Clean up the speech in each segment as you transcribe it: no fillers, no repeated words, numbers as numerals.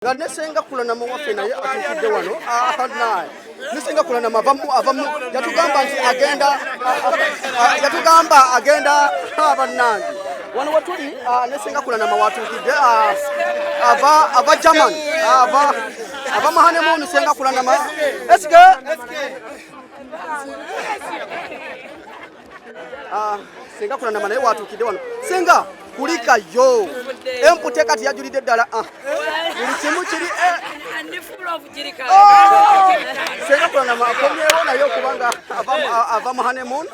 nga nesenga kulana mu waffe naye atukidde wano naye nesenga kulana avamu yatugamba nti agenda abannange wano watuli nesenga kulana mawatukidde ava German ava mahanemu nesenga kulana eske senga kulana naye watukidde wano senga kulika yo empute kati yajulidde ddala buli kimu kiri senga kulana akomyewo naye okubanga ava mu honeymoon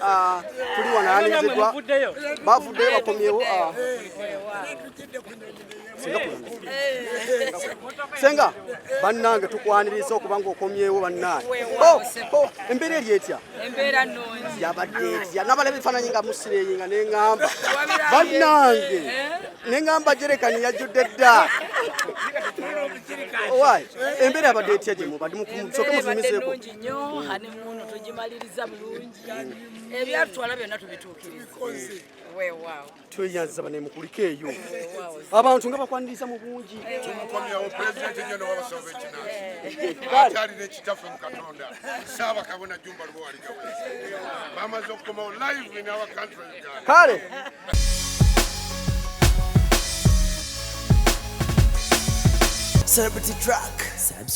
tuli wanaaniziddwa bavuddeyo bakomyewo senga bannange tukwaniriza okubanga okomyewo bannange embeera eri etya yabadde etya nabalaba ebifaananyi nga musireeyi nga neŋŋamba bannange neŋŋamba jerekani yajjudde dda owaayi embeera yabadde etya gye mubadde musoke muzumizeeko ebyatutwala byonna tubituukiriza tweyanza bane mukuliko eyo abantu nga bakwaniriza mu bungi tumukomyawo pulezidenti nyo nowabasooba ekinaasi akyalina ekitaffe mu katonda saabakabona Jumba Luwaligawe bamaze okukomawo live in our country Uganda kale Celebrity Track. Subscribe.